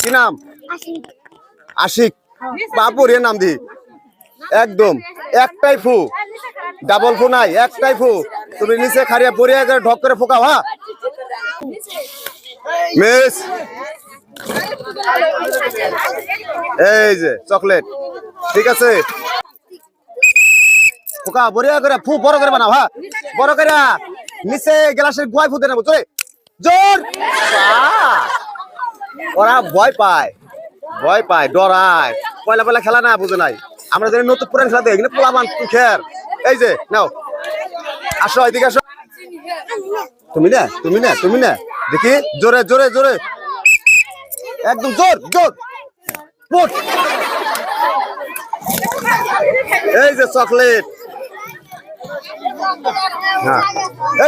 কি নাম? আশিক। বাপুর এর নাম দি একদম একটাই ফু, ডাবল ফু নাই, একটাই ফু। তুমি নিচে খাড়িয়া পড়িয়া ঢক করে ফোকাও। হ্যাঁ মিস, এই যে চকলেট, ঠিক আছে। ফোকা বড়িয়া করে ফু বড় করে বানাও। হ্যাঁ বড় করে নিচে গ্লাসের গোয়ায় ফুটে নেবো। জোরে জোর। ওরা ভয় পায়, ভয় পায়, ডরায়। পয়লা পয়লা খেলা না, বুঝে নাই। আমরা যদি নতুন পুরান খেলা দেখি পোলা মান খের। এই যে নাও, আসো এদিকে আসো। তুমি না, তুমি না, তুমি না, দেখি জোরে জোরে জোরে, একদম জোর জোর। এই যে চকলেট। হ্যাঁ এই